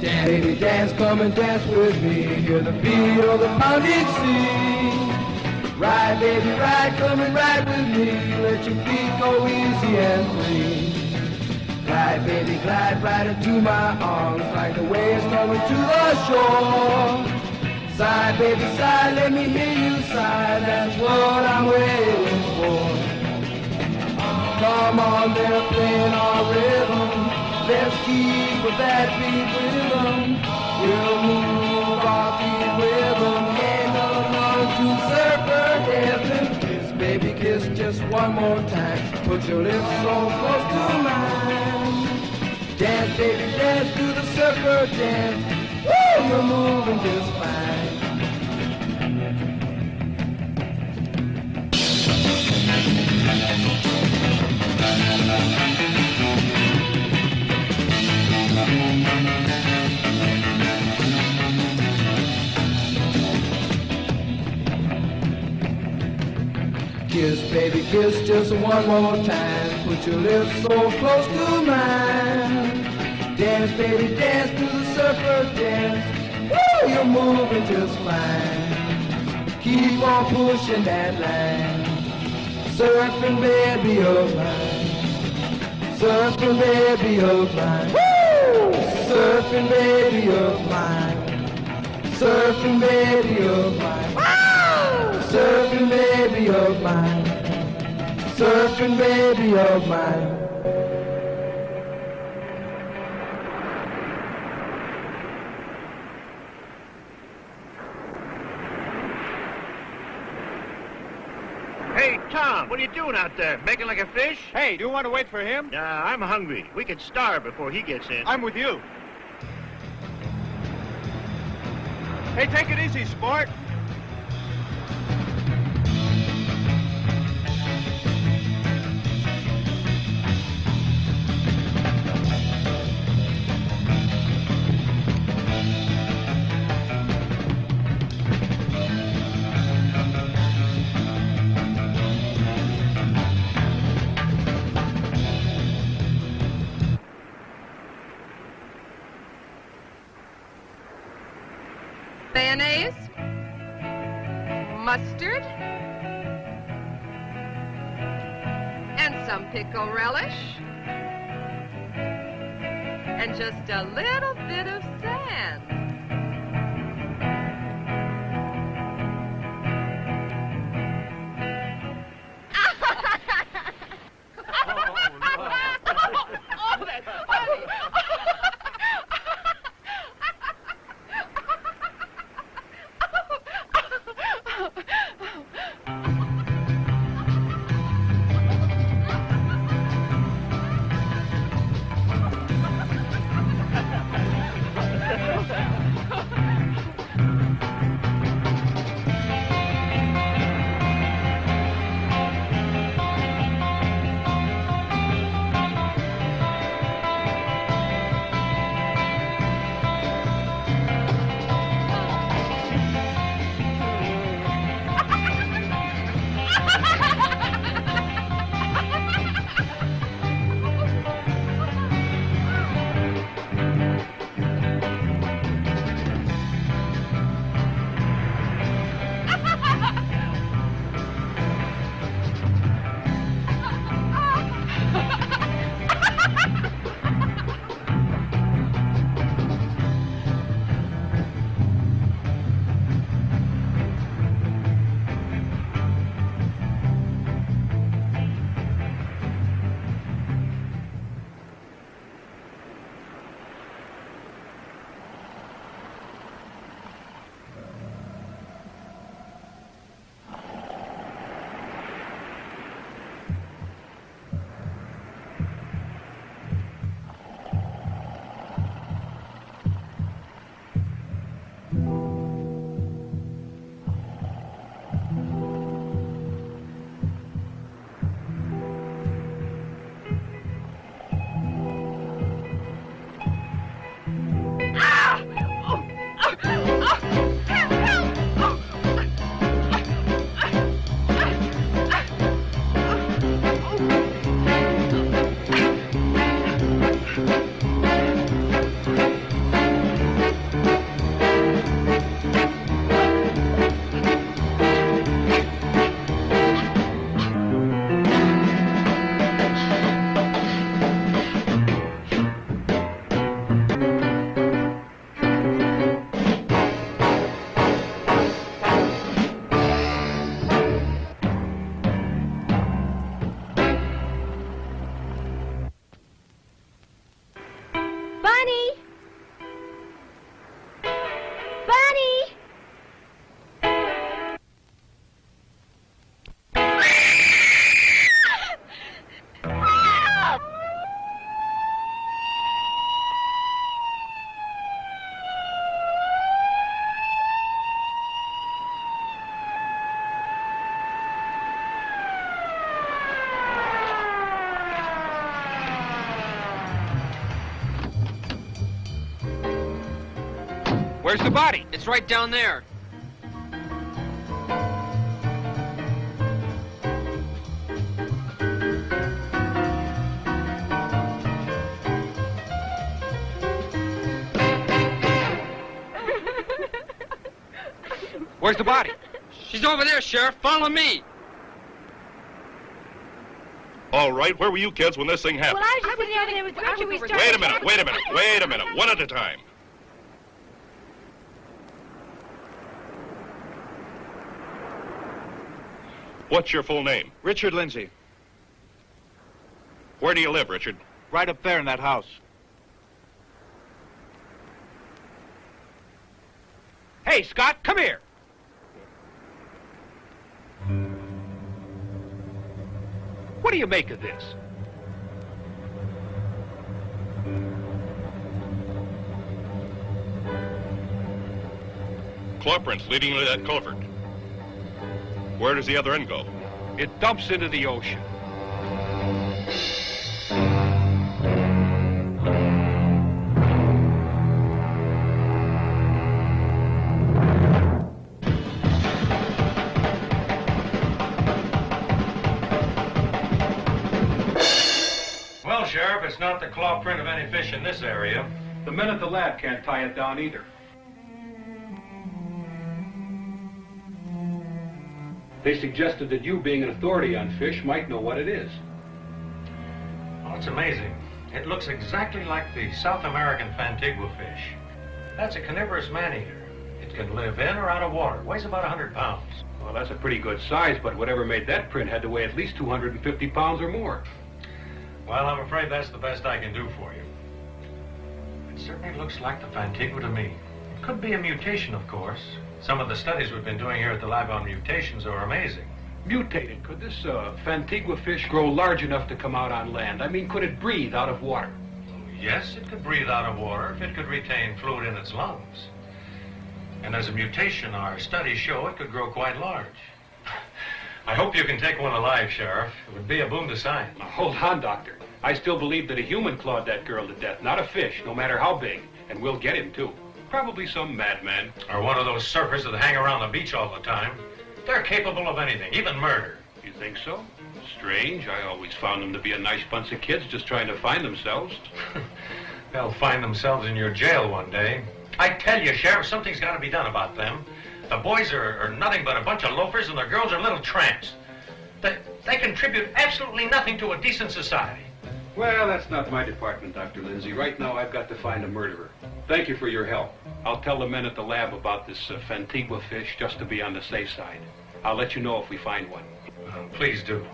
Dance, baby, dance, come and dance with me. Hear the beat of the pounding sea. Ride, baby, ride, come and ride with me. Let your feet go easy and free. Glide, baby, glide right into my arms like the waves coming to the shore. Sigh, baby, sigh, let me hear you sigh. That's what I'm waiting for. Come on, they're playing our rhythm. Let's keep with that beat rhythm. We'll move our feet rhythm. Ain't no to surfer heaven. Kiss, baby, kiss just one more time. Put your lips so close to mine. Dance, baby, dance to the surfer dance. Woo, you're moving just fine. Kiss, baby, kiss just one more time. Put your lips so close to mine. Dance, baby, dance to the surfer dance. Woo, you're moving just fine. Keep on pushing that line. Surfing, baby, of mine. Surfing, baby, of mine. Woo! Surfing, baby, of mine. Surfing, baby, of mine. Surfing, baby of mine. Surfing, baby of mine. Hey, Tom, what are you doing out there? Making like a fish? Hey, do you want to wait for him? Nah, I'm hungry. We could starve before he gets in. I'm with you. Hey, take it easy, sport. Mayonnaise, mustard, and some pickle relish, and just a little bit of sand. Oh, that's funny. Ha ha ha! Where's the body? It's right down there. Where's the body? She's over there, Sheriff. Follow me. All right, where were you kids when this thing happened? Well, I was just sitting over there with Richard. We started... Wait a minute. One at a time. What's your full name? Richard Lindsay. Where do you live, Richard? Right up there in that house. Hey, Scott, come here. What do you make of this? Claw prints leading to that culvert. Where does the other end go? It dumps into the ocean. Well, Sheriff, it's not the claw print of any fish in this area. The men at the lab can't tie it down either. They suggested that you, being an authority on fish, might know what it is. Well, it's amazing. It looks exactly like the South American Fantigua fish. That's a carnivorous man-eater. It can live in or out of water. Weighs about 100 pounds. Well, that's a pretty good size, but whatever made that print had to weigh at least 250 pounds or more. Well, I'm afraid that's the best I can do for you. It certainly looks like the Fantigua to me. It could be a mutation, of course. Some of the studies we've been doing here at the lab on mutations are amazing. Mutated. Could this Fantigua fish grow large enough to come out on land? I mean, could it breathe out of water? Yes, it could breathe out of water if it could retain fluid in its lungs. And as a mutation, our studies show it could grow quite large. I hope you can take one alive, Sheriff. It would be a boon to science. Now, hold on, Doctor. I still believe that a human clawed that girl to death, not a fish, no matter how big. And we'll get him, too. Probably some madman. Or one of those surfers that hang around the beach all the time. They're capable of anything, even murder. You think so? Strange. I always found them to be a nice bunch of kids just trying to find themselves. They'll find themselves in your jail one day. I tell you, Sheriff, something's got to be done about them. The boys are nothing but a bunch of loafers, and the girls are little tramps. They contribute absolutely nothing to a decent society. Well, that's not my department, Dr. Lindsay. Right now, I've got to find a murderer. Thank you for your help. I'll tell the men at the lab about this Fantigua fish just to be on the safe side. I'll let you know if we find one. Please do.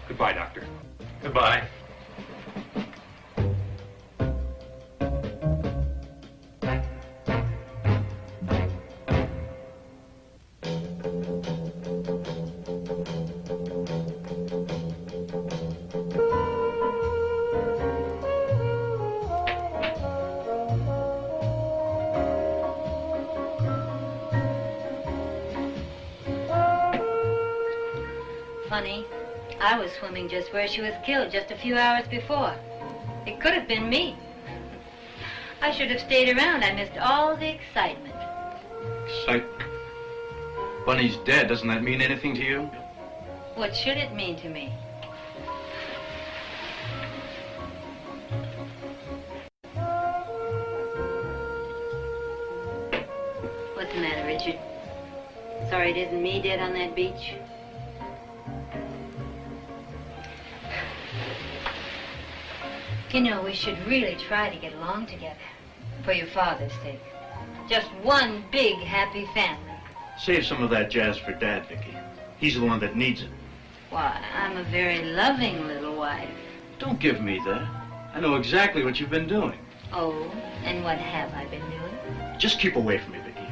Goodbye, Doctor. Goodbye. Funny, I was swimming just where she was killed just a few hours before. It could have been me. I should have stayed around. I missed all the excitement. Excitement? Bunny's dead. Doesn't that mean anything to you? What should it mean to me? What's the matter, Richard? Sorry it isn't me dead on that beach? You know, we should really try to get along together. For your father's sake. Just one big, happy family. Save some of that jazz for Dad, Vicky. He's the one that needs it. Why, I'm a very loving little wife. Don't give me that. I know exactly what you've been doing. Oh, and what have I been doing? Just keep away from me, Vicky.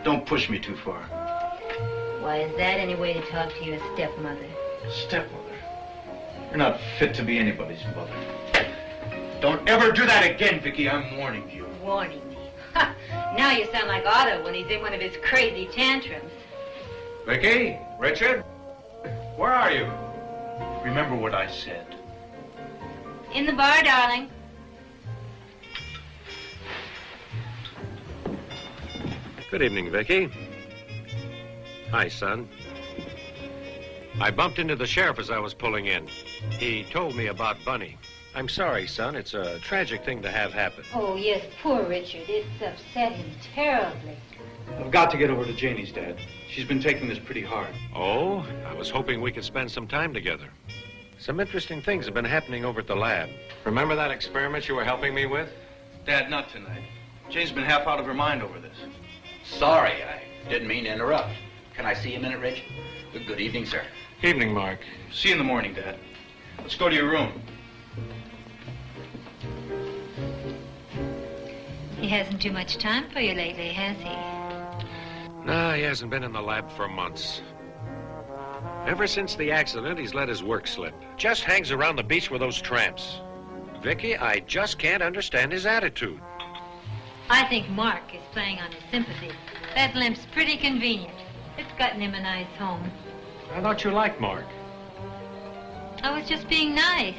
Don't push me too far. Why, is that any way to talk to your stepmother? Stepmother? You're not fit to be anybody's mother. Don't ever do that again, Vicky. I'm warning you. Warning me? Ha! Now you sound like Otto when he's in one of his crazy tantrums. Vicky? Richard? Where are you? Remember what I said. In the bar, darling. Good evening, Vicky. Hi, son. I bumped into the sheriff as I was pulling in. He told me about Bunny. I'm sorry, son. It's a tragic thing to have happen. Oh, yes, poor Richard. It's upset him terribly. I've got to get over to Janie's, Dad. She's been taking this pretty hard. Oh, I was hoping we could spend some time together. Some interesting things have been happening over at the lab. Remember that experiment you were helping me with? Dad, not tonight. Jane's been half out of her mind over this. Sorry, I didn't mean to interrupt. Can I see you a minute, Rich? Good evening, sir. Evening, Mark. See you in the morning, Dad. Let's go to your room. He hasn't too much time for you lately, has he? No, he hasn't been in the lab for months. Ever since the accident, he's let his work slip. Just hangs around the beach with those tramps. Vicky, I just can't understand his attitude. I think Mark is playing on his sympathy. That limp's pretty convenient. It's gotten him a nice home. I thought you liked Mark. I was just being nice.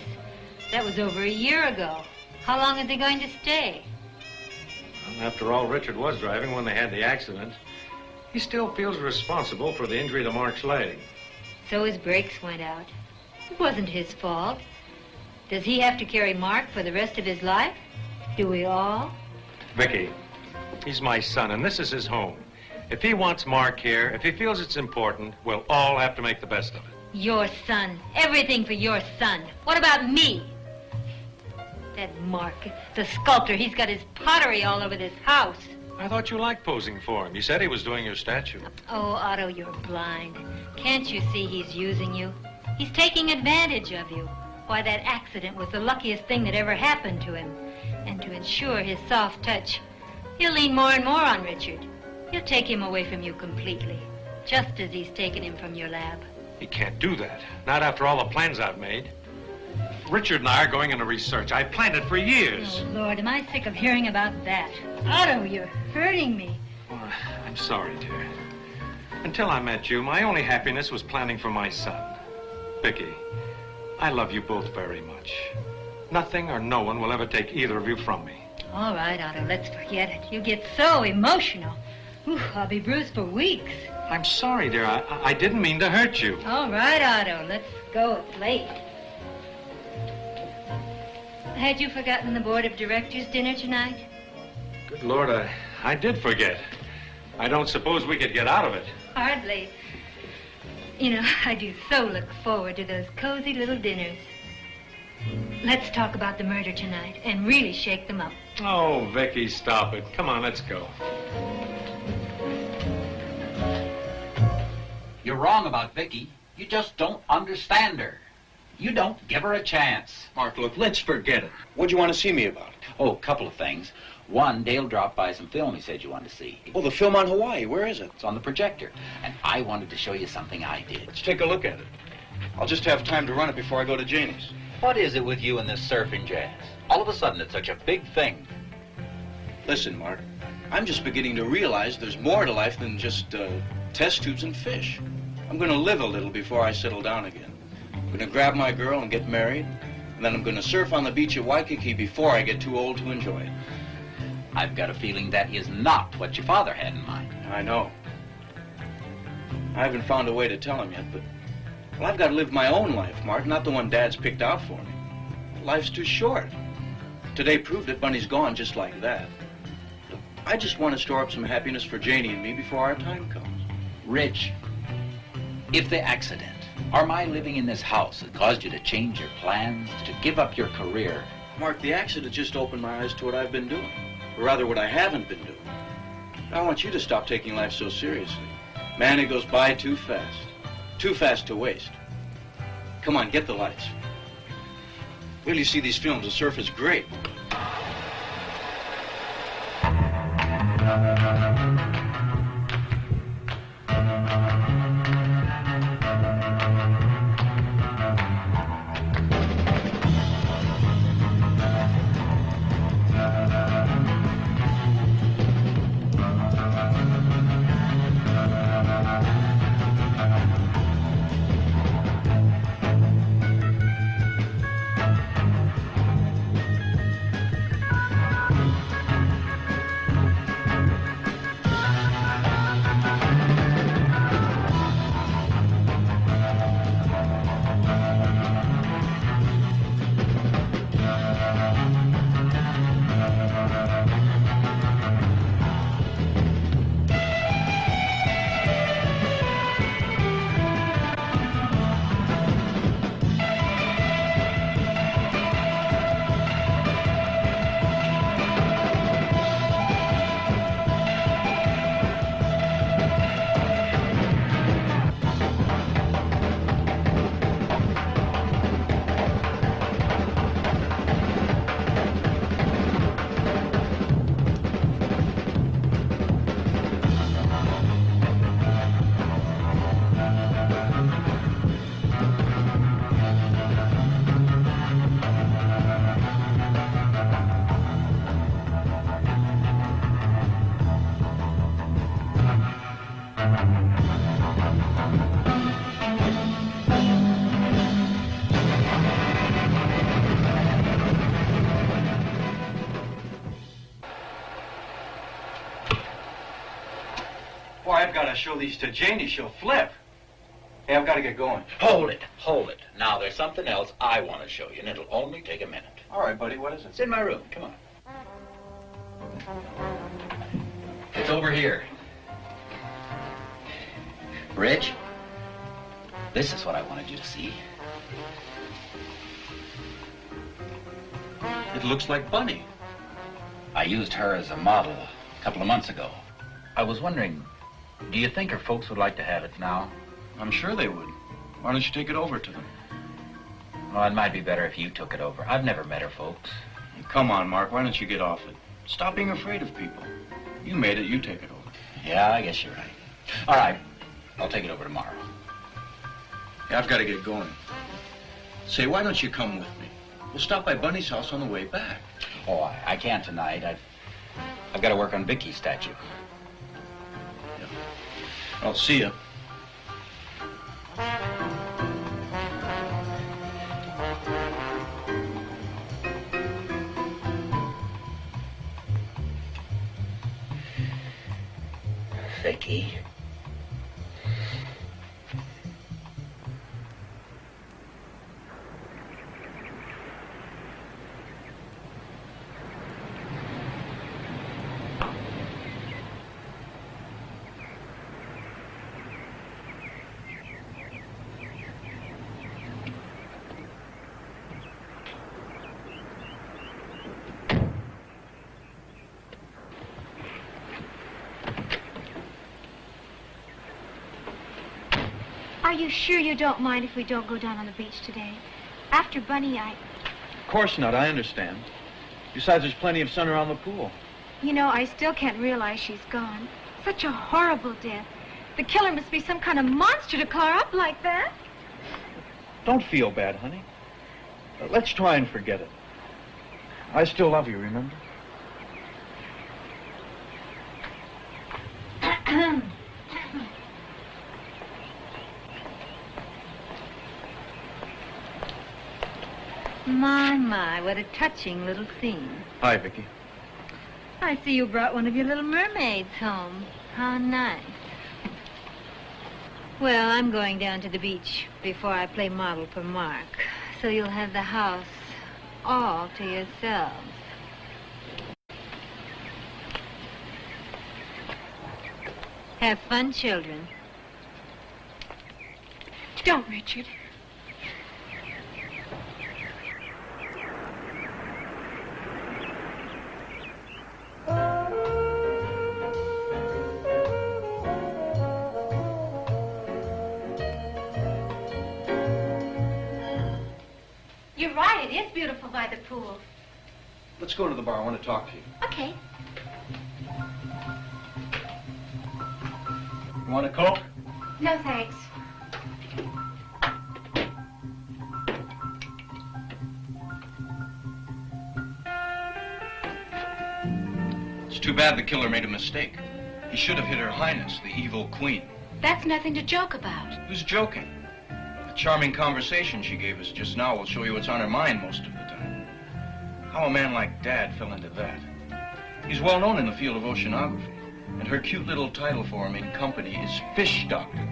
That was over a year ago. How long are they going to stay? Well, after all, Richard was driving when they had the accident. He still feels responsible for the injury to Mark's leg. So his brakes went out. It wasn't his fault. Does he have to carry Mark for the rest of his life? Do we all? Vicky, he's my son, and this is his home. If he wants Mark here, if he feels it's important, we'll all have to make the best of it. Your son. Everything for your son. What about me? That Mark, the sculptor, he's got his pottery all over this house. I thought you liked posing for him. You said he was doing your statue. Oh, Otto, you're blind. Can't you see he's using you? He's taking advantage of you. Why, that accident was the luckiest thing that ever happened to him. And to ensure his soft touch, he'll lean more and more on Richard. He'll take him away from you completely, just as he's taken him from your lab. He can't do that. Not after all the plans I've made. Richard and I are going into research. I planned it for years. Oh, Lord, am I sick of hearing about that. Otto, you're hurting me. Oh, I'm sorry, dear. Until I met you, my only happiness was planning for my son. Vicky, I love you both very much. Nothing or no one will ever take either of you from me. All right, Otto, let's forget it. You get so emotional. Ooh, I'll be bruised for weeks. I'm sorry, dear. I didn't mean to hurt you. All right, Otto, let's go. It's late. Had you forgotten the board of directors dinner tonight? Good Lord, I did forget. I don't suppose we could get out of it. Hardly. You know, I do so look forward to those cozy little dinners. Let's talk about the murder tonight and really shake them up. Oh, Vicky, stop it. Come on, let's go. You're wrong about Vicky. You just don't understand her. You don't give her a chance. Mark, look, let's forget it. What'd you want to see me about? Oh, a couple of things. One, Dale dropped by some film he said you wanted to see. Oh, the film on Hawaii. Where is it? It's on the projector. And I wanted to show you something I did. Let's take a look at it. I'll just have time to run it before I go to Janie's. What is it with you and this surfing jazz? All of a sudden, it's such a big thing. Listen, Mark, I'm just beginning to realize there's more to life than just test tubes and fish. I'm going to live a little before I settle down again. I'm going to grab my girl and get married, and then I'm going to surf on the beach at Waikiki before I get too old to enjoy it. I've got a feeling that is not what your father had in mind. I know. I haven't found a way to tell him yet, but... Well, I've got to live my own life, Mark, not the one Dad's picked out for me. Life's too short. Today proved it. Bunny's gone just like that. Look, I just want to store up some happiness for Janie and me before our time comes. Rich, if the accident or my living in this house has caused you to change your plans, to give up your career... Mark, the accident just opened my eyes to what I've been doing. Or rather, what I haven't been doing. I want you to stop taking life so seriously. Man, it goes by too fast. Too fast to waste. Come on, get the lights. Will you see these films? The surf is great. Boy, I've got to show these to Janie. She'll flip. Hey, I've got to get going. Hold it, hold it. Now, there's something else I want to show you, and it'll only take a minute. All right, buddy, what is it? It's in my room. Come on. It's over here. Rich, this is what I wanted you to see. It looks like Bunny. I used her as a model a couple of months ago. I was wondering, do you think her folks would like to have it now? I'm sure they would. Why don't you take it over to them? Well, it might be better if you took it over. I've never met her folks. Come on, Mark, why don't you get off it? Stop being afraid of people. You made it, you take it over. Yeah, I guess you're right. All right, I'll take it over tomorrow. Yeah, I've got to get going. Say, why don't you come with me? We'll stop by Bunny's house on the way back. Oh, I can't tonight. I've got to work on Vicky's statue. Yeah. I'll see you. Vicky. Are you sure you don't mind if we don't go down on the beach today? After Bunny, Of course not, I understand. Besides, there's plenty of sun around the pool. You know, I still can't realize she's gone. Such a horrible death. The killer must be some kind of monster to claw up like that. Don't feel bad, honey. Let's try and forget it. I still love you, remember? My, what a touching little scene. Hi, Vicky. I see you brought one of your little mermaids home. How nice. Well, I'm going down to the beach before I play model for Mark, so you'll have the house all to yourselves. Have fun, children. Don't, Richard. You're right, it is beautiful by the pool. Let's go to the bar. I want to talk to you. Okay. You want a Coke? No, thanks. It's too bad the killer made a mistake. He should have hit Her Highness, the evil queen. That's nothing to joke about. Who's joking? The charming conversation she gave us just now will show you what's on her mind most of the time. How a man like Dad fell into that. He's well known in the field of oceanography, and her cute little title for him in company is Fish Doctor.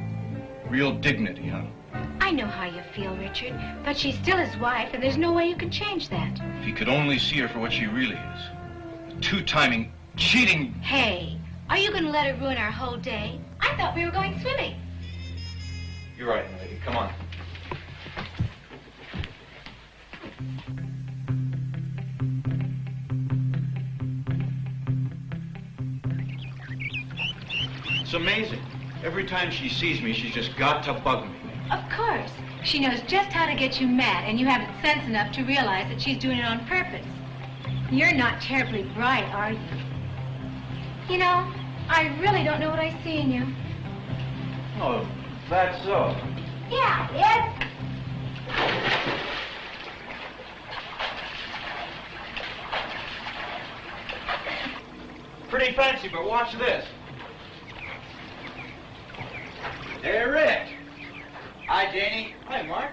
Real dignity, huh? I know how you feel, Richard, but she's still his wife, and there's no way you can change that. If he could only see her for what she really is. A two-timing, cheating... Hey, are you going to let her ruin our whole day? I thought we were going swimming. You're right, lady. Come on. It's amazing. Every time she sees me, she's just got to bug me. Of course. She knows just how to get you mad, and you haven't sense enough to realize that she's doing it on purpose. You're not terribly bright, are you? You know, I really don't know what I see in you. Oh, that's so. Yeah, yes. Pretty fancy, but watch this. Hey, Rick. Hi, Janie. Hi, Mark.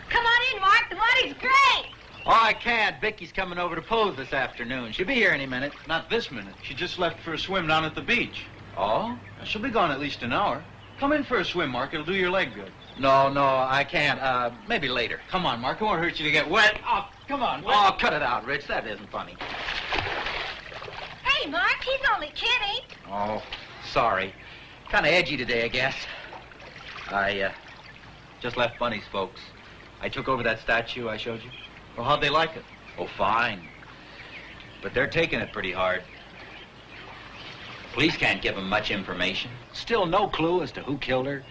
Come on in, Mark. The water's great. Oh, I can't. Vicky's coming over to pose this afternoon. She'll be here any minute. Not this minute. She just left for a swim down at the beach. Oh? She'll be gone at least an hour. Come in for a swim, Mark. It'll do your leg good. No, I can't. Maybe later. Come on, Mark. It won't hurt you to get wet. Oh, come on. Oh, cut it out, Rich. That isn't funny. Hey, Mark, he's only kidding. Oh, sorry. Kind of edgy today, I guess. I just left Bunny's folks. I took over that statue I showed you. Well, how'd they like it? Oh, fine. But they're taking it pretty hard. Police can't give them much information. Still no clue as to who killed her.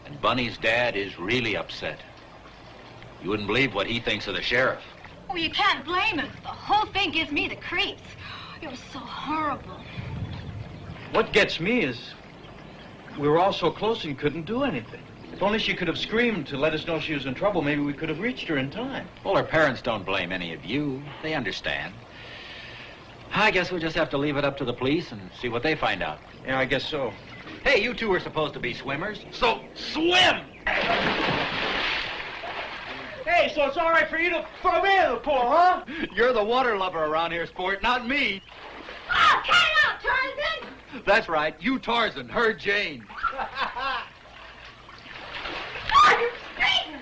And Bunny's dad is really upset. You wouldn't believe what he thinks of the sheriff. Oh, you can't blame him. The whole thing gives me the creeps. It was so horrible. What gets me is we were all so close and couldn't do anything. If only she could have screamed to let us know she was in trouble, maybe we could have reached her in time. Well, her parents don't blame any of you. They understand. I guess we'll just have to leave it up to the police and see what they find out. Yeah, I guess so. Hey, you two were supposed to be swimmers, so swim! Hey, so it's all right for you to throw me in the pool, huh? You're the water lover around here, sport, not me. Oh, cut it out, Tarzan! That's right. You Tarzan, her Jane. Oh, you're straight!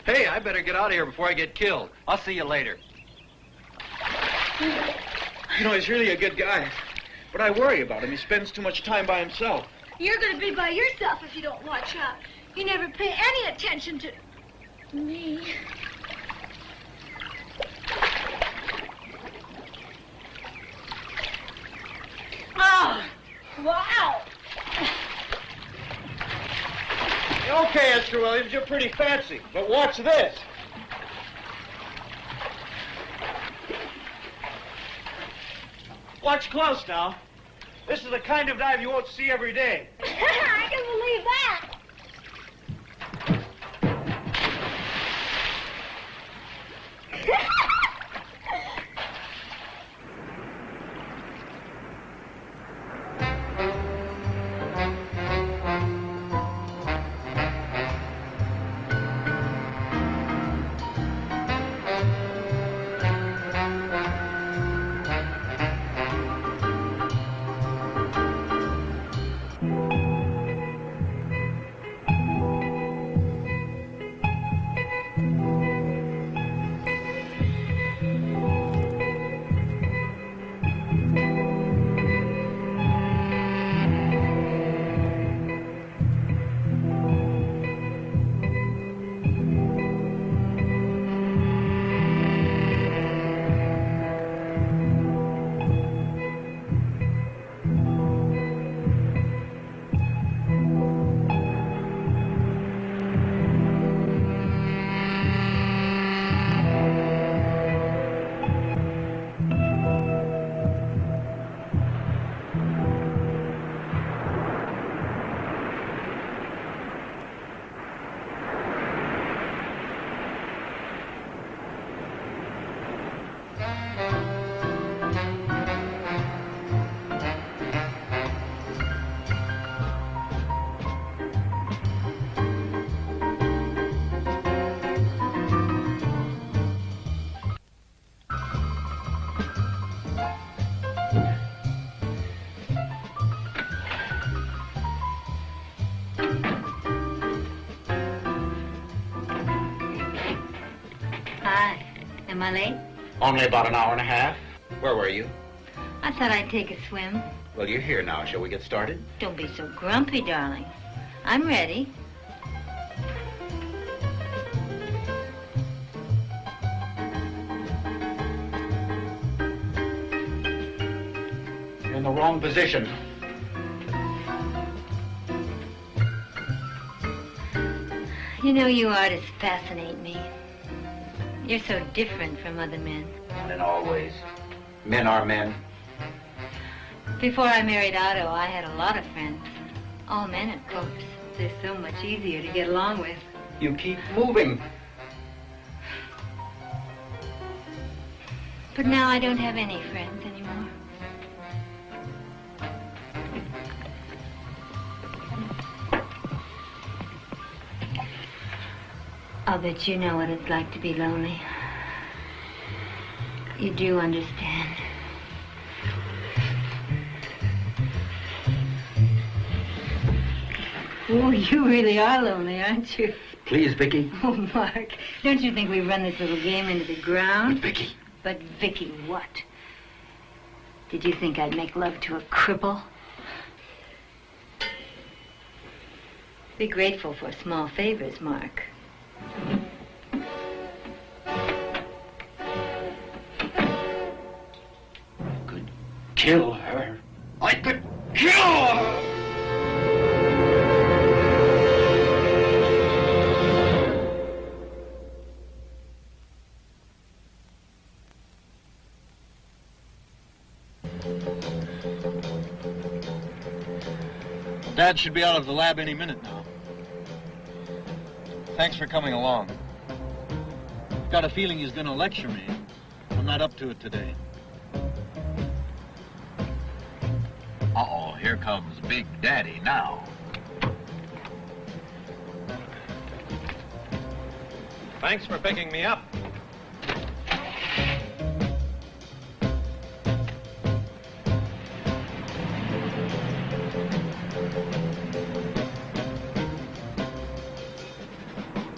Hey, I better get out of here before I get killed. I'll see you later. You know, he's really a good guy. But I worry about him. He spends too much time by himself. You're going to be by yourself if you don't watch out. You never pay any attention to me. Oh, wow. Okay, Esther Williams, you're pretty fancy. But watch this. Watch close now. This is the kind of dive you won't see every day. I can believe that. Am I late? Only about an hour and a half. Where were you? I thought I'd take a swim. Well, you're here now. Shall we get started? Don't be so grumpy, darling. I'm ready. You're in the wrong position. You know, you artists fascinate me. You're so different from other men. And always. Men are men. Before I married Otto, I had a lot of friends. All men, of course. They're so much easier to get along with. You keep moving. But now I don't have any friends anymore. I'll bet you know what it's like to be lonely. You do understand. Oh, you really are lonely, aren't you? Please, Vicky. Oh, Mark, don't you think we run this little game into the ground? But, Vicky. But, Vicky, what? Did you think I'd make love to a cripple? Be grateful for small favors, Mark. Could kill her. I could kill her! Dad should be out of the lab any minute now. Thanks for coming along. Got a feeling he's going to lecture me. I'm not up to it today. Uh-oh, here comes Big Daddy now. Thanks for picking me up.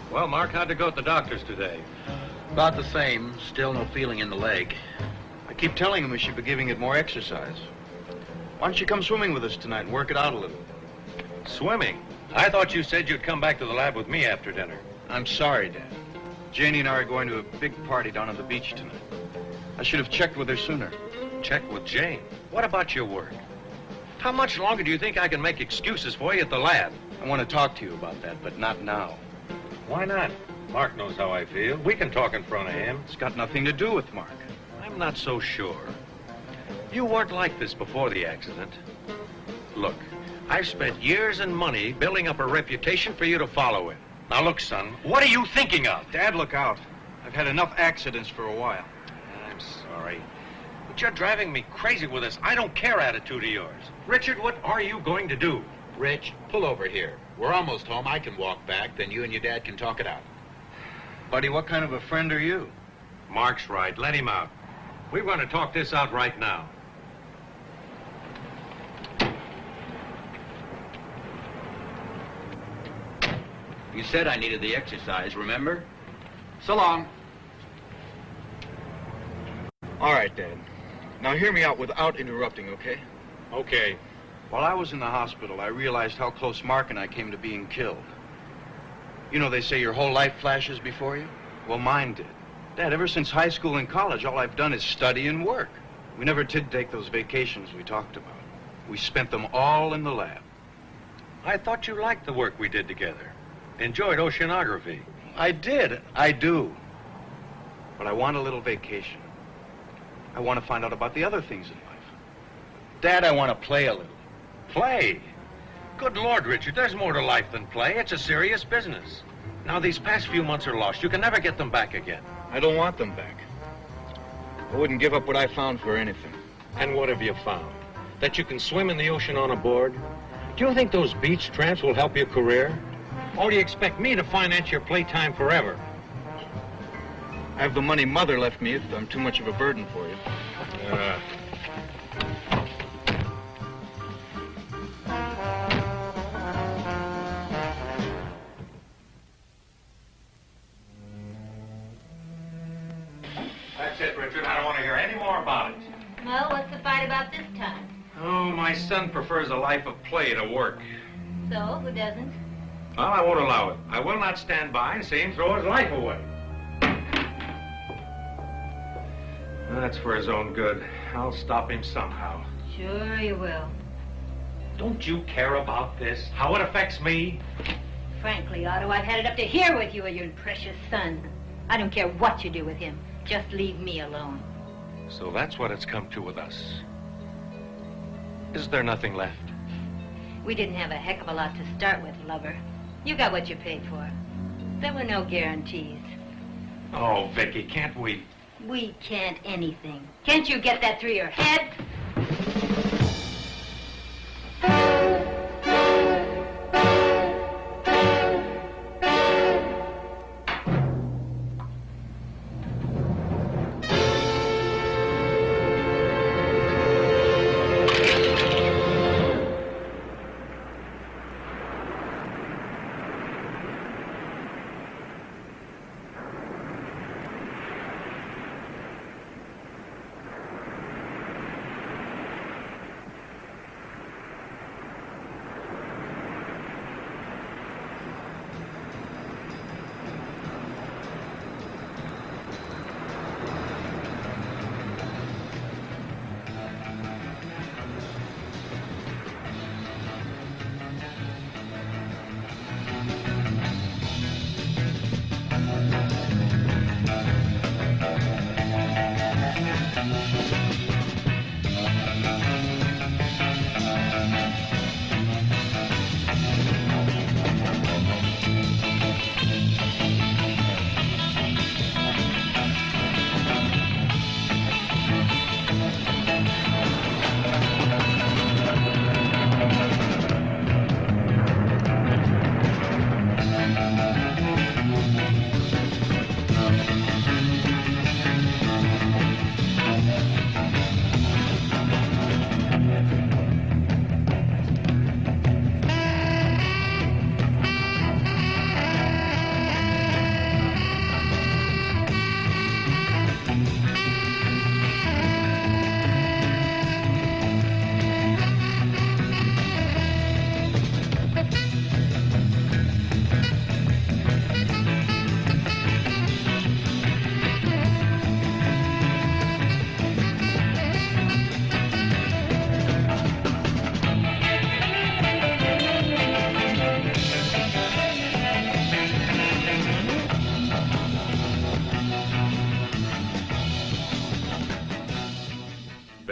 Well, Mark, how'd it go at the doctor's today? About the same. Still no feeling in the leg. I keep telling him we should be giving it more exercise. Why don't you come swimming with us tonight and work it out a little? Swimming? I thought you said you'd come back to the lab with me after dinner. I'm sorry, Dad. Janie and I are going to a big party down on the beach tonight. I should have checked with her sooner. Check with Jane? What about your work? How much longer do you think I can make excuses for you at the lab? I want to talk to you about that, but not now. Why not? Mark knows how I feel. We can talk in front of him. It's got nothing to do with Mark. I'm not so sure. You weren't like this before the accident. Look, I've spent years and money building up a reputation for you to follow in. Now look, son, what are you thinking of? Dad, look out. I've had enough accidents for a while. I'm sorry, but you're driving me crazy with this I don't care attitude of yours. Richard, what are you going to do? Rich, pull over here. We're almost home. I can walk back, then you and your dad can talk it out. Buddy, what kind of a friend are you? Mark's right. Let him out. We're going to talk this out right now. You said I needed the exercise, remember? So long. All right, Dad. Now hear me out without interrupting, okay? Okay. While I was in the hospital, I realized how close Mark and I came to being killed. You know, they say your whole life flashes before you? Well, mine did. Dad, ever since high school and college, all I've done is study and work. We never did take those vacations we talked about. We spent them all in the lab. I thought you liked the work we did together. Enjoyed oceanography. I did. I do. But I want a little vacation. I want to find out about the other things in life. Dad, I want to play a little. Play? Good Lord, Richard, there's more to life than play. It's a serious business. Now, these past few months are lost. You can never get them back again. I don't want them back. I wouldn't give up what I found for anything. And what have you found? That you can swim in the ocean on a board? Do you think those beach tramps will help your career? Or do you expect me to finance your playtime forever? I have the money Mother left me if I'm too much of a burden for you. That's it, Richard. I don't want to hear any more about it. Well, what's the fight about this time? Oh, my son prefers a life of play to work. So, who doesn't? Well, I won't allow it. I will not stand by and see him throw his life away. That's for his own good. I'll stop him somehow. Sure you will. Don't you care about this? How it affects me? Frankly, Otto, I've had it up to here with you and your precious son. I don't care what you do with him. Just leave me alone. So that's what it's come to with us. Is there nothing left? We didn't have a heck of a lot to start with, lover. You got what you paid for. There were no guarantees. Oh, Vicky, can't we? We can't anything. Can't you get that through your head?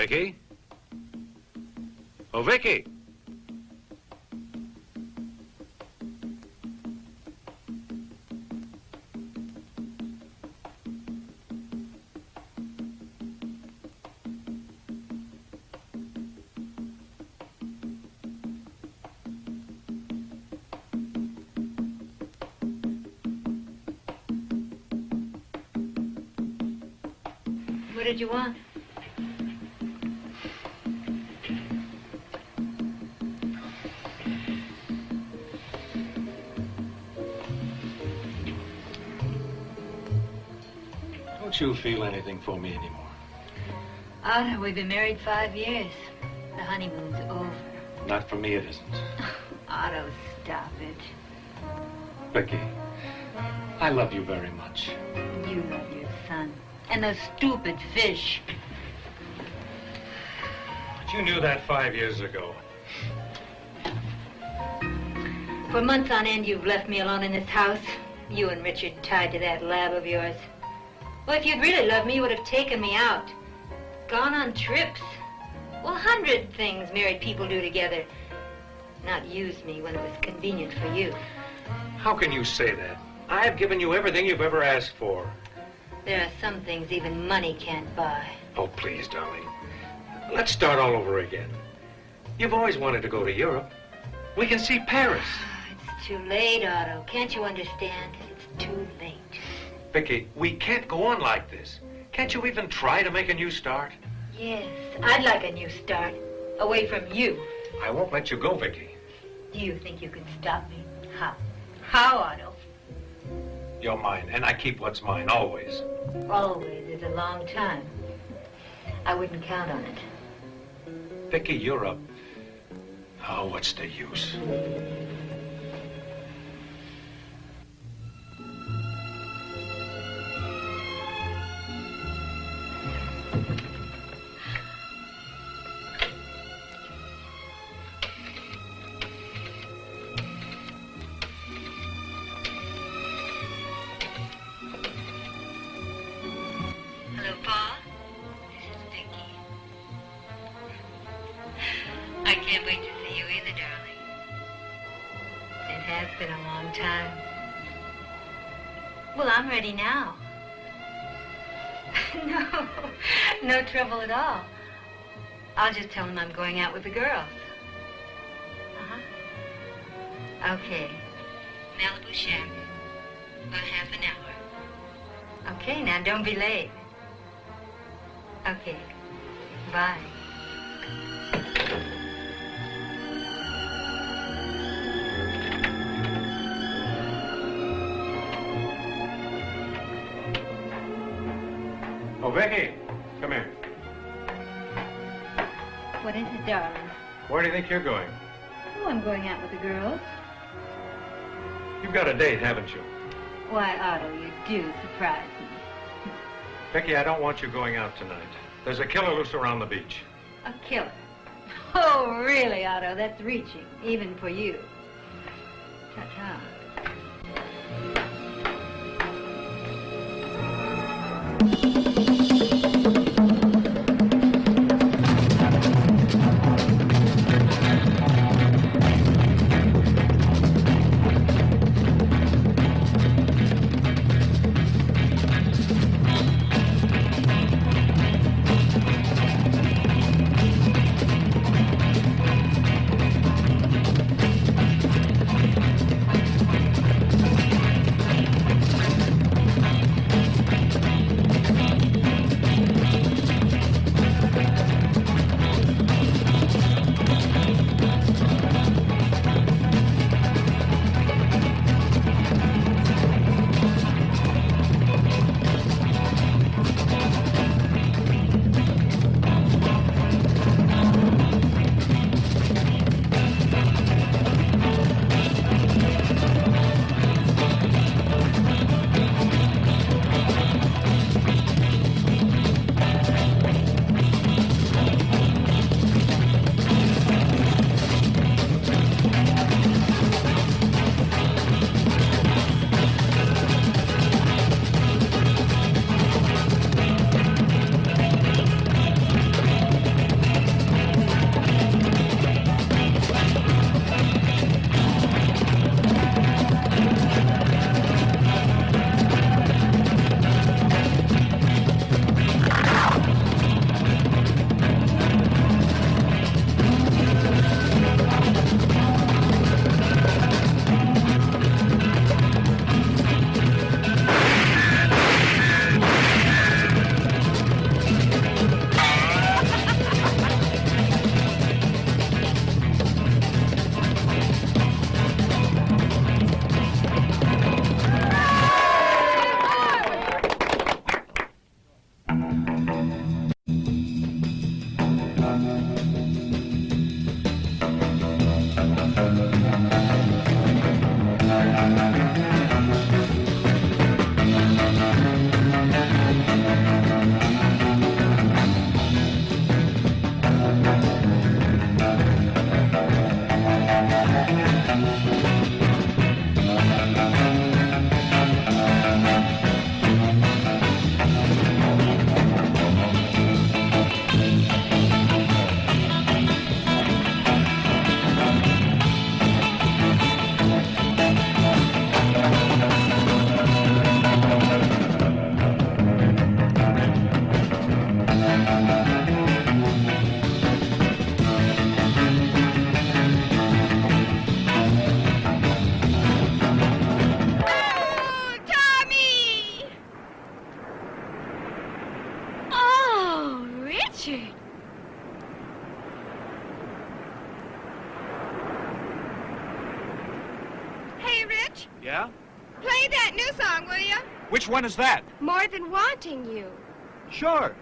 Vicky? Oh, Vicky! What did you want? Don't you feel anything for me anymore? Otto, we've been married 5 years. The honeymoon's over. Not for me, it isn't. Otto, stop it. Vicky, I love you very much. You love your son. And those stupid fish. But you knew that 5 years ago. For months on end, you've left me alone in this house. You and Richard tied to that lab of yours. Well, if you'd really loved me, you would have taken me out. Gone on trips. Well, 100 things married people do together. Not used me when it was convenient for you. How can you say that? I've given you everything you've ever asked for. There are some things even money can't buy. Oh, please, darling. Let's start all over again. You've always wanted to go to Europe. We can see Paris. It's too late, Otto. Can't you understand? It's too late. Vicky, we can't go on like this. Can't you even try to make a new start? Yes, I'd like a new start. Away from you. I won't let you go, Vicky. Do you think you can stop me? How? How, Otto? You're mine, and I keep what's mine, always. Always is a long time. I wouldn't count on it. Vicky, you're a... Oh, what's the use? Hello, Pa. This is Vicky. I can't wait to see you either, darling. It has been a long time. Well, I'm ready now. No trouble at all. I'll just tell him I'm going out with the girls. Okay. Malibu Shack. About half an hour. Okay, now don't be late. Okay. Bye. Oh, Vicky, come here. What is it, darling? Where do you think you're going? Oh, I'm going out with the girls. You've got a date, haven't you? Why, Otto, you do surprise me. Vicky, I don't want you going out tonight. There's a killer loose around the beach. A killer. Oh, really, Otto? That's reaching, even for you. Ta-ta. Yeah? Play that new song, will you? Which one is that? More Than Wanting You. Sure.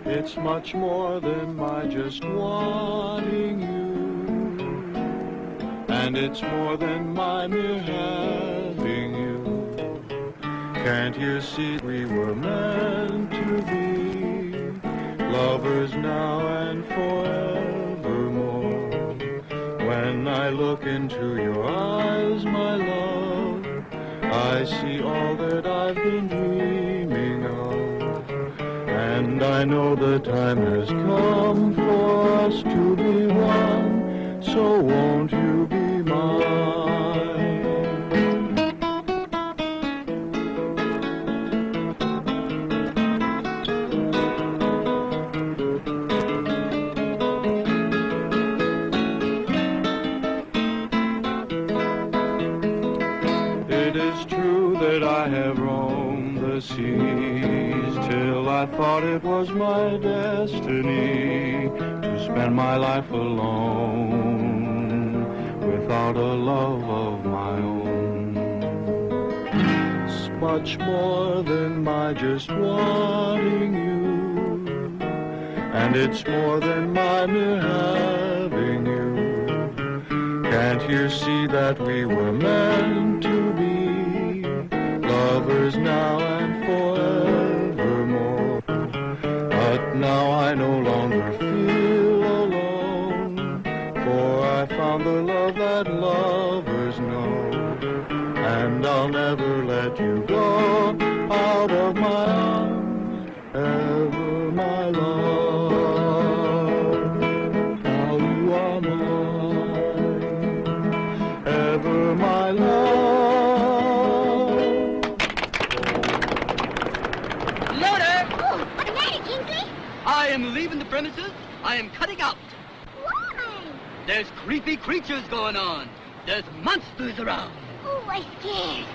It's much more than my just wanting you, and it's more than my mere having you. Can't you see we were meant to be lovers now and forevermore? When I look into your eyes, my love, I see all that I've been dreaming of. And I know the time has come for us to be one, so won't you be mine? It is true that I have roamed the seas till I thought it was my destiny to spend my life alone without a love of my own. It's much more than my just wanting you, and it's more than my mere having you. Can't you see that we were meant to be lovers now and forevermore? But now I no longer feel alone, for I found the love that lovers know, and I'll never let you go out of my arms, ever, my love. Now you are mine, ever, my love. I am leaving the premises. I am cutting out. Why? There's creepy creatures going on. There's monsters around. Oh, I'm scared.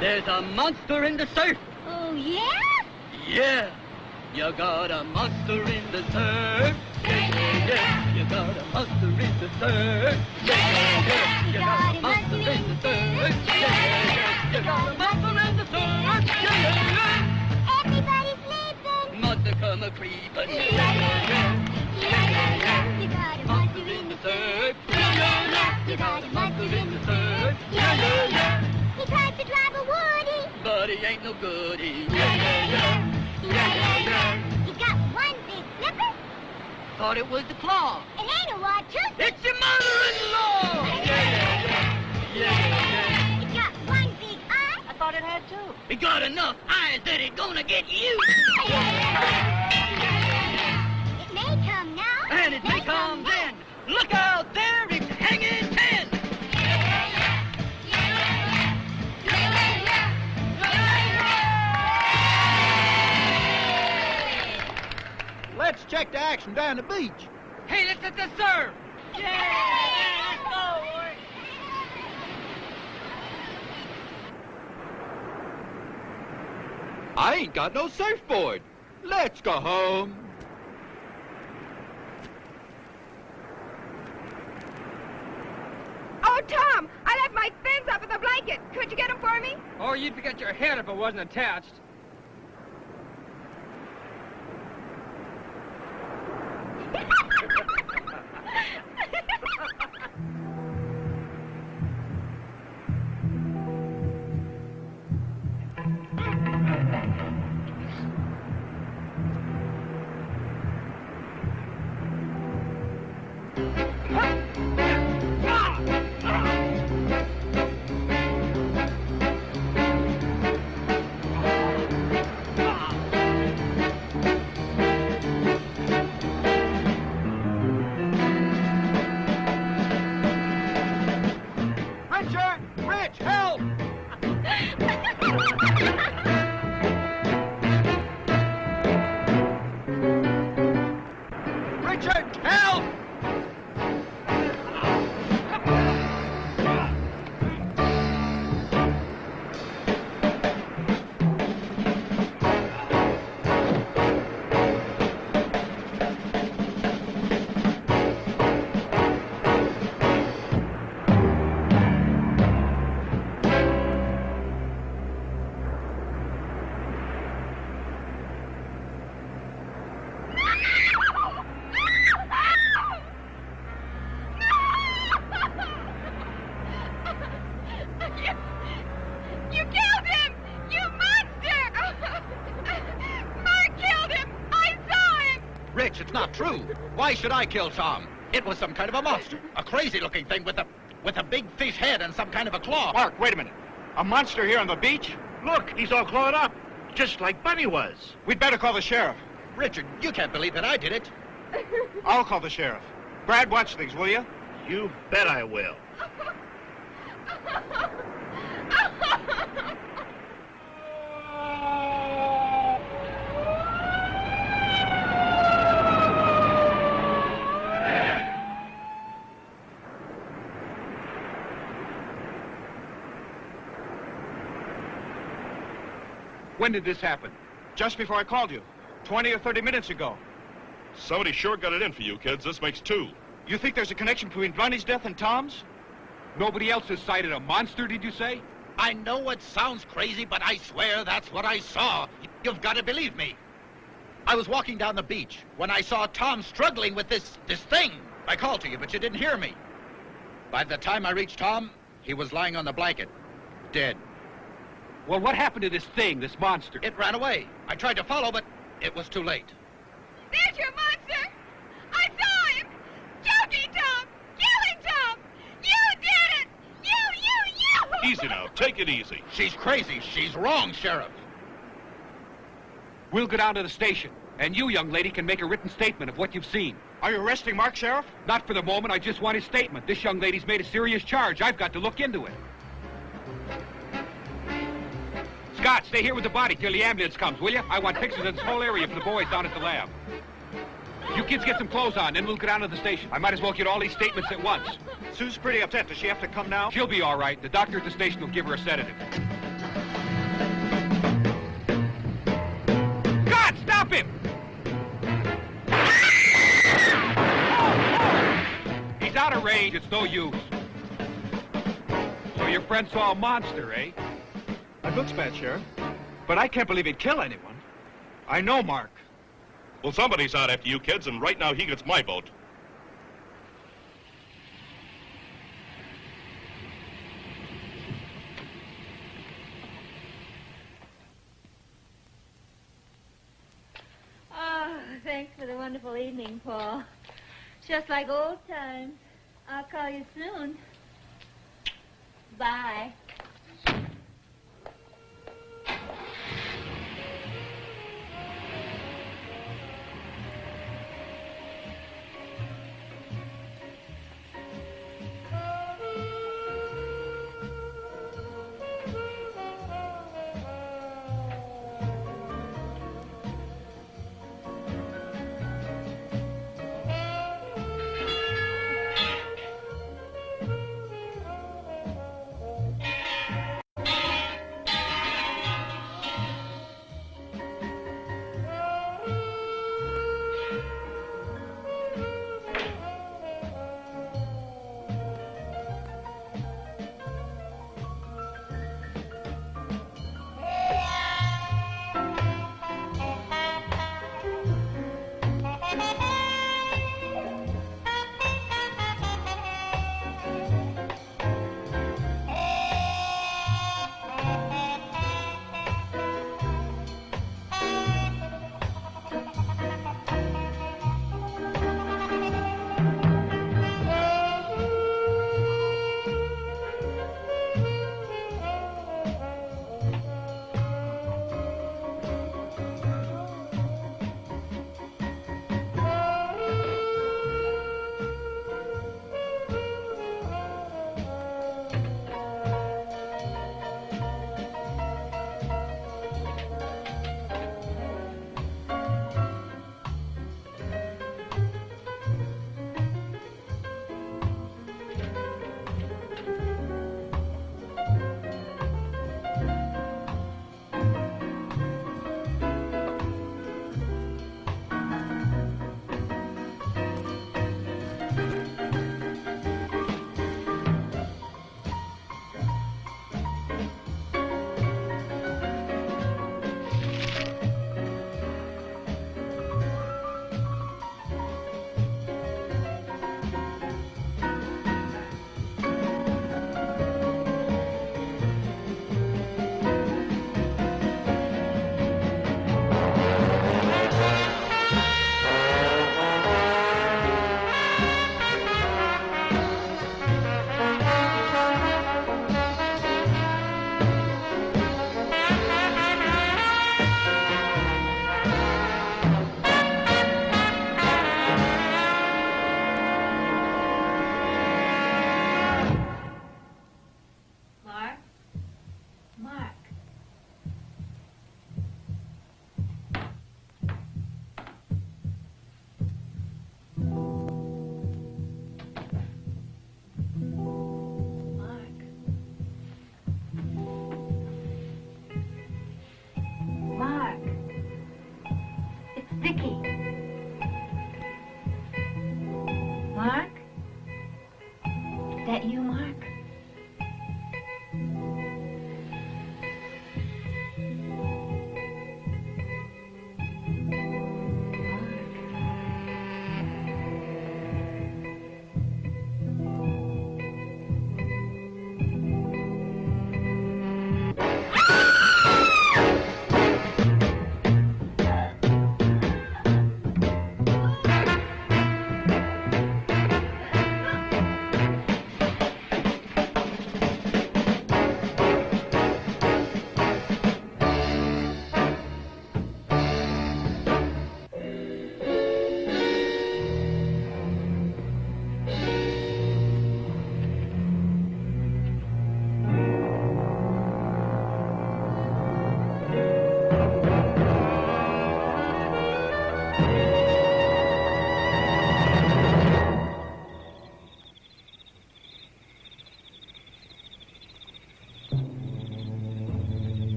There's a monster in the surf. Oh, yeah? Yeah. You got a monster in the surf. Yeah. You got a monster in the surf. Yeah. You got a monster in the surf. Yeah. You got a monster in the surf. Yeah. Everybody's sleeping. Monster come a creeping. You got a monster in the surf. You got a monster in the surf. He tries to drive a woody, but he ain't no goodie. He got one big flipper. Thought it was the claw. It ain't a wad tooth. It's your mother-in-law. Yeah. It got one big eye. I thought it had two. It got enough eyes that it's gonna get you. It may come now. And it may come then. Look out there, it's hanging 10. Let's check the action down the beach. Hey, let's hit the surf. Yeah, let's go. I ain't got no surfboard. Let's go home. Oh, Tom, I left my fins up in the blanket. Could you get them for me? Oh, you'd forget your head if it wasn't attached. much. It's not true. Why should I kill Tom? It was some kind of a monster. A crazy-looking thing with a big fish head and some kind of a claw. Mark, wait a minute. A monster here on the beach? Look, he's all clawed up. Just like Bunny was. We'd better call the sheriff. Richard, you can't believe that I did it. I'll call the sheriff. Brad, watch things, will you? You bet I will. When did this happen? Just before I called you. 20 or 30 minutes ago. Somebody sure got it in for you, kids. This makes 2. You think there's a connection between Bunny's death and Tom's? Nobody else has sighted a monster, did you say? I know it sounds crazy, but I swear that's what I saw. You've got to believe me. I was walking down the beach when I saw Tom struggling with this thing. I called to you, but you didn't hear me. By the time I reached Tom, he was lying on the blanket, dead. Well, what happened to this thing, this monster? It ran away. I tried to follow, but it was too late. There's your monster! I saw him! Choking Tom! Killing Tom! You did it! You! Easy now. Take it easy. She's crazy. She's wrong, Sheriff. We'll go down to the station, and you, young lady, can make a written statement of what you've seen. Are you arresting Mark, Sheriff? Not for the moment. I just want his statement. This young lady's made a serious charge. I've got to look into it. Scott, stay here with the body till the ambulance comes, will you? I want pictures of this whole area for the boys down at the lab. You kids get some clothes on, then we'll go down to the station. I might as well get all these statements at once. Sue's pretty upset. Does she have to come now? She'll be all right. The doctor at the station will give her a sedative. Scott, stop him! He's out of range. It's no use. So your friend saw a monster, eh? That looks bad, Sheriff. But I can't believe he'd kill anyone. I know Mark. Well, somebody's out after you, kids, and right now he gets my vote. Oh, thanks for the wonderful evening, Paul. Just like old times. I'll call you soon. Bye.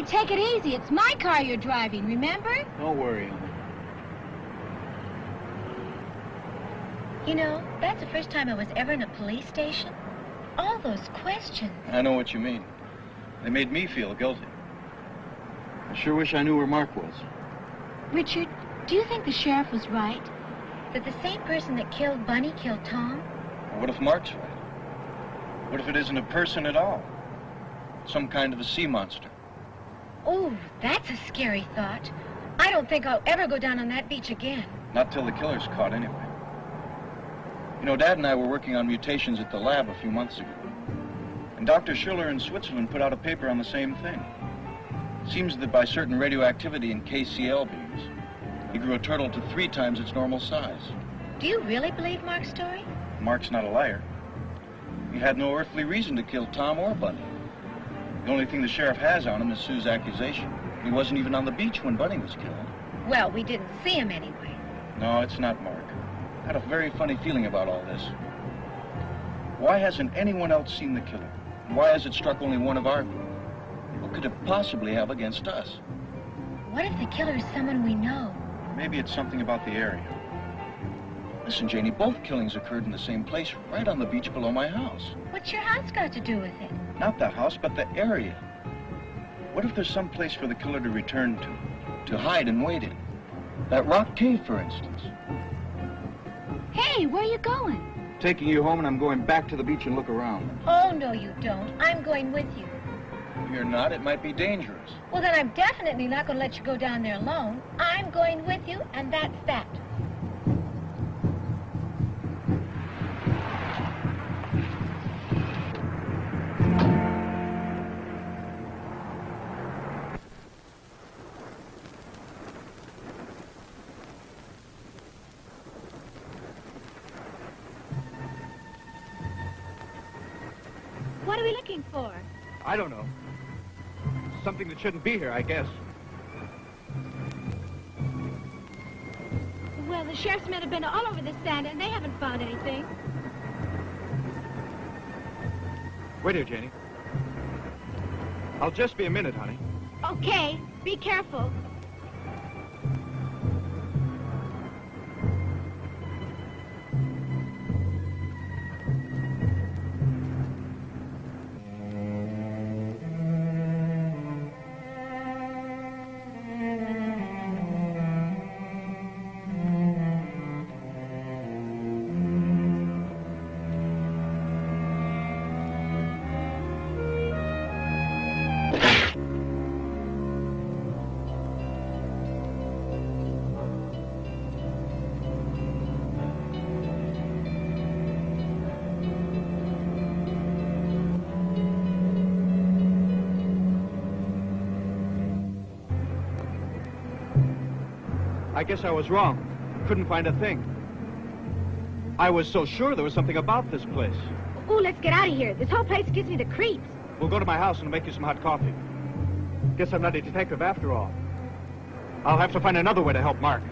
Hey, take it easy. It's my car you're driving, remember? Don't worry, honey. You know, that's the first time I was ever in a police station. All those questions. I know what you mean. They made me feel guilty. I sure wish I knew where Mark was. Richard, do you think the sheriff was right? That the same person that killed Bunny killed Tom? Or what if Mark's right? What if it isn't a person at all? Some kind of a sea monster. Oh, that's a scary thought. I don't think I'll ever go down on that beach again. Not till the killer's caught, anyway. You know, Dad and I were working on mutations at the lab a few months ago. And Dr. Schiller in Switzerland put out a paper on the same thing. Seems that by certain radioactivity in KCl beams, he grew a turtle to 3 times its normal size. Do you really believe Mark's story? Mark's not a liar. He had no earthly reason to kill Tom or Bunny. The only thing the sheriff has on him is Sue's accusation. He wasn't even on the beach when Bunny was killed. Well, we didn't see him anyway. No, it's not Mark. I had a very funny feeling about all this. Why hasn't anyone else seen the killer? Why has it struck only one of our group? What could it possibly have against us? What if the killer is someone we know? Maybe it's something about the area. Listen, Janie, both killings occurred in the same place, right on the beach below my house. What's your house got to do with it? Not the house, but the area. What if there's some place for the killer to return to hide and wait in? That rock cave, for instance. Hey, where are you going? Taking you home, and I'm going back to the beach and look around. Oh, no, you don't. I'm going with you. You're not. It might be dangerous. Well, then I'm definitely not going to let you go down there alone. I'm going with you, and that's that. What are we looking for? I don't know. Something that shouldn't be here, I guess. Well, the sheriff's men have been all over this sand, and they haven't found anything. Wait here, Janie. I'll just be a minute, honey. Okay, be careful. I guess I was wrong. Couldn't find a thing. I was so sure there was something about this place. Ooh, let's get out of here. This whole place gives me the creeps. We'll go to my house and make you some hot coffee. Guess I'm not a detective after all. I'll have to find another way to help Mark.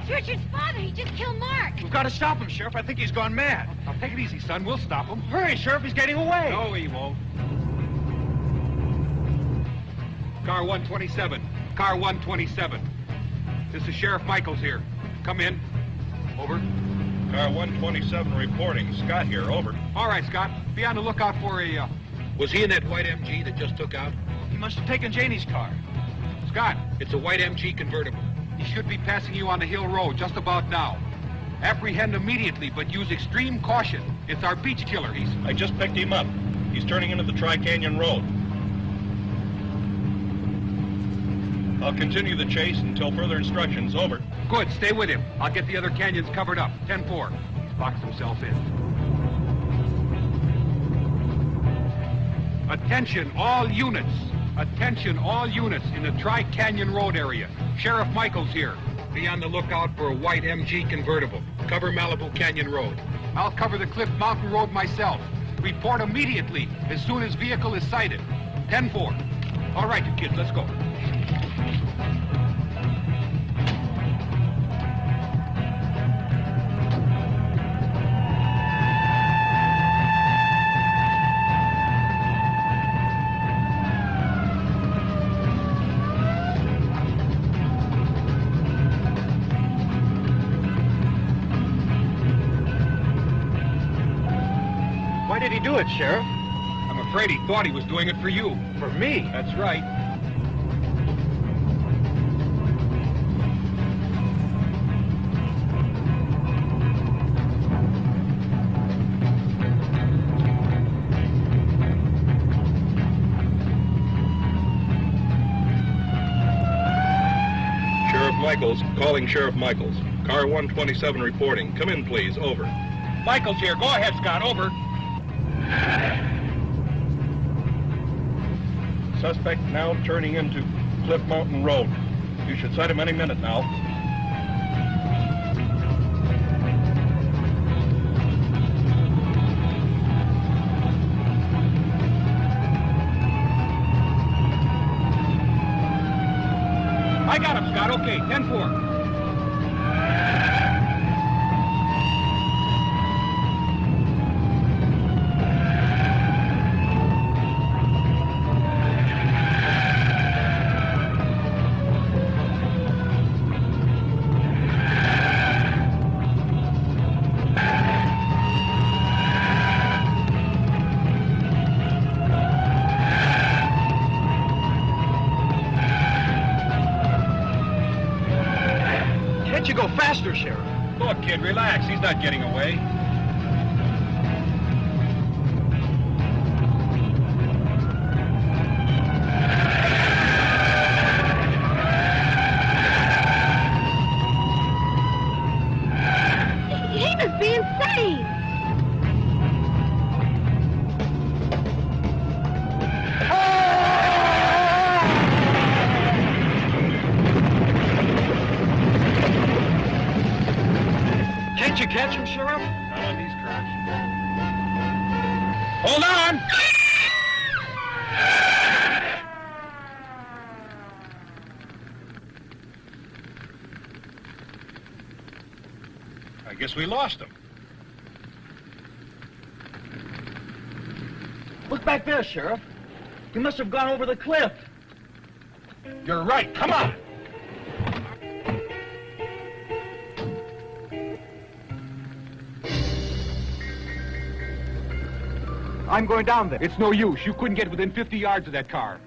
That's Richard's father. He just killed Mark. We've got to stop him, Sheriff. I think he's gone mad. Now, take it easy, son. We'll stop him. Hurry, Sheriff. He's getting away. No, he won't. Car 127. Car 127. This is Sheriff Michaels here. Come in. Over. Car 127 reporting. Scott here, over. All right, Scott. Be on the lookout for a, Was he in that white MG that just took out? He must have taken Janie's car. Scott, It's a white MG convertible. he should be passing you on the Hill Road just about now. Apprehend immediately, but use extreme caution. It's our beach killer. I just picked him up. He's turning into the Tri-Canyon Road. I'll continue the chase until further instructions. Over. Good. Stay with him. I'll get the other canyons covered up. 10-4. He's boxed himself in. Attention, all units. Attention, all units in the Tri-Canyon Road area. Sheriff Michaels here. Be on the lookout for a white MG convertible. Cover Malibu Canyon Road. I'll cover the Cliff Mountain Road myself. Report immediately as soon as vehicle is sighted. 10-4. All right, you kids, let's go. Why did he do it, Sheriff? I'm afraid he thought he was doing it for you. For me? That's right. Sheriff Michaels, calling Sheriff Michaels. Car 127 reporting. Come in, please. Over. Michaels here. Go ahead, Scott. Over. Suspect now turning into Cliff Mountain Road. You should sight him any minute now. I got him, Scott. Okay, 10-4. Can't you go faster, Sheriff? Look, kid, relax. He's not getting away. He must be insane. Can't you catch him, Sheriff? Not on these curves. Hold on! I guess we lost him. Look back there, Sheriff. He must have gone over the cliff. You're right. Come on! I'm going down there. It's no use. You couldn't get within 50 yards of that car.